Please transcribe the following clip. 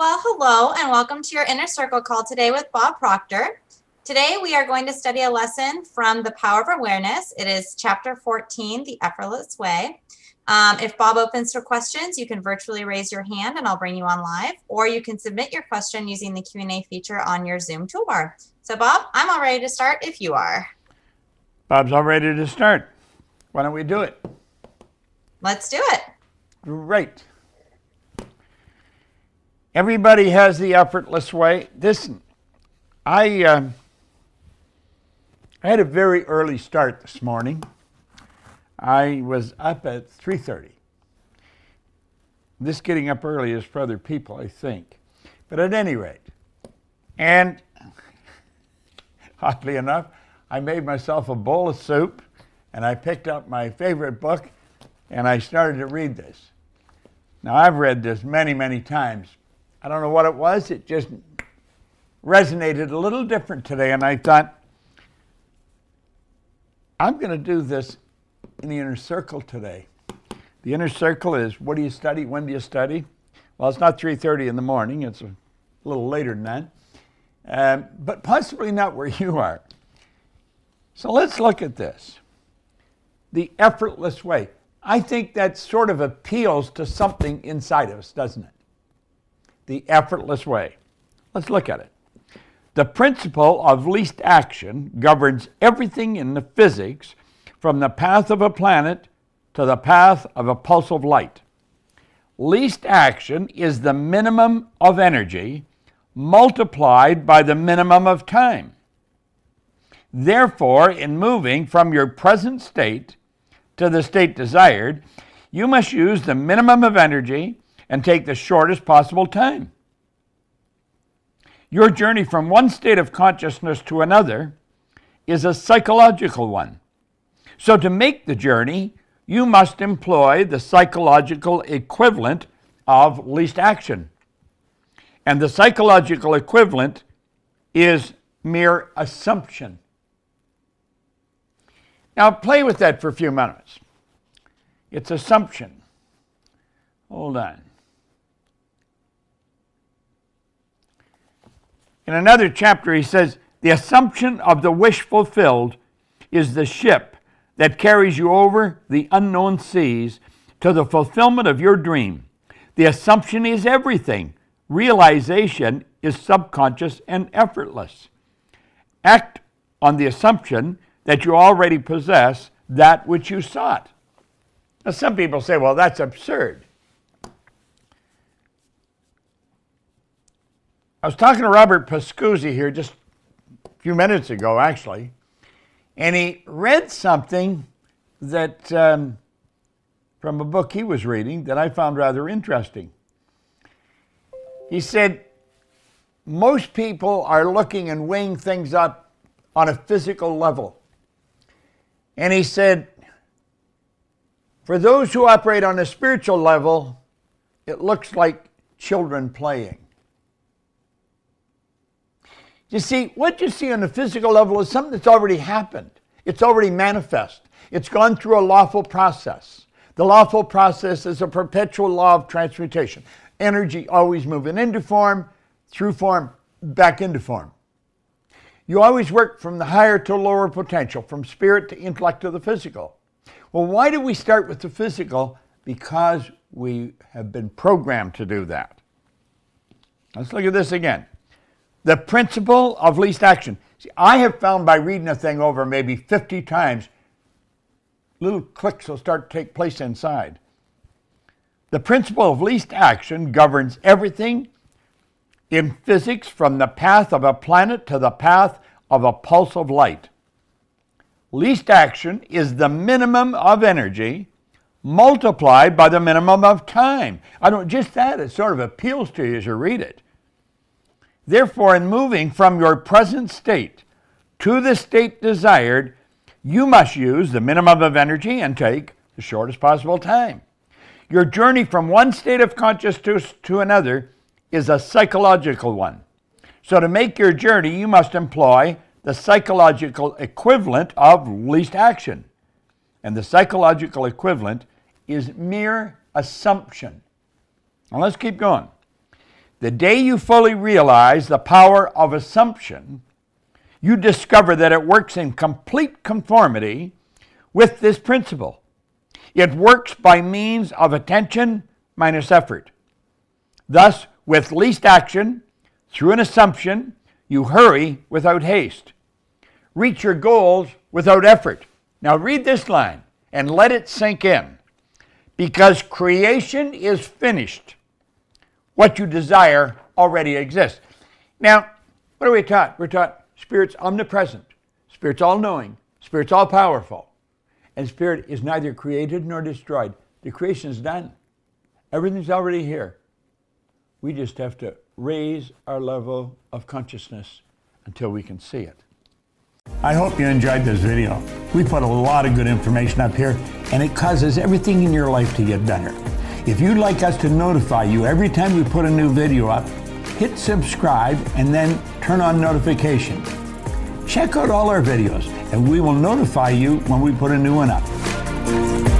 Well, hello and welcome to your Inner Circle call today with Bob Proctor. Today we are going to study a lesson from The Power of Awareness. It is chapter 14, The Effortless Way. If Bob opens for questions, you can virtually raise your hand and I'll bring you on live, or you can submit your question using the Q&A feature on your Zoom toolbar. So Bob, I'm all ready to start if you are. Bob's all ready to start. Why don't we do it? Let's do it. Great. Everybody has the effortless way. Listen, I had a very early start this morning. I was up at 3:30. This getting up early is for other people, I think. But at any rate, and oddly enough, I made myself a bowl of soup and I picked up my favorite book and I started to read this. Now, I've read this many, many times. I don't know what it was. It just resonated a little different today. And I thought, I'm going to do this in the inner circle today. The inner circle is, what do you study? When do you study? Well, it's not 3:30 in the morning. It's a little later than that. But possibly not where you are. So let's look at this. The effortless way. I think that sort of appeals to something inside of us, doesn't it? The effortless way. Let's look at it. The principle of least action governs everything in the physics from the path of a planet to the path of a pulse of light. Least action is the minimum of energy multiplied by the minimum of time. Therefore, in moving from your present state to the state desired, you must use the minimum of energy and take the shortest possible time. Your journey from one state of consciousness to another is a psychological one. So to make the journey, you must employ the psychological equivalent of least action. And the psychological equivalent is mere assumption. Now play with that for a few minutes. It's assumption. Hold on. In another chapter, he says, the assumption of the wish fulfilled is the ship that carries you over the unknown seas to the fulfillment of your dream. The assumption is everything. Realization is subconscious and effortless. Act on the assumption that you already possess that which you sought. Now, some people say, well, that's absurd. I was talking to Robert Pascuzzi here just a few minutes ago, actually, and he read something that from a book he was reading that I found rather interesting. He said, most people are looking and weighing things up on a physical level. And he said, for those who operate on a spiritual level, it looks like children playing. You see, what you see on the physical level is something that's already happened. It's already manifest. It's gone through a lawful process. The lawful process is a perpetual law of transmutation. Energy always moving into form, through form, back into form. You always work from the higher to lower potential, from spirit to intellect to the physical. Well, why do we start with the physical? Because we have been programmed to do that. Let's look at this again. The principle of least action. See, I have found by reading a thing over maybe 50 times, little clicks will start to take place inside. The principle of least action governs everything in physics from the path of a planet to the path of a pulse of light. Least action is the minimum of energy multiplied by the minimum of time. Just that, it sort of appeals to you as you read it. Therefore, in moving from your present state to the state desired, you must use the minimum of energy and take the shortest possible time. Your journey from one state of consciousness to another is a psychological one. So to make your journey, you must employ the psychological equivalent of least action. And the psychological equivalent is mere assumption. Now let's keep going. The day you fully realize the power of assumption, you discover that it works in complete conformity with this principle. It works by means of attention minus effort. Thus, with least action, through an assumption, you hurry without haste. Reach your goals without effort. Now read this line and let it sink in. Because creation is finished, what you desire already exists. Now, what are we taught? We're taught Spirit's omnipresent, Spirit's all-knowing, Spirit's all-powerful, and Spirit is neither created nor destroyed. The creation is done. Everything's already here. We just have to raise our level of consciousness until we can see it. I hope you enjoyed this video. We put a lot of good information up here, and it causes everything in your life to get better. If you'd like us to notify you every time we put a new video up, hit subscribe and then turn on notifications. Check out all our videos, and we will notify you when we put a new one up.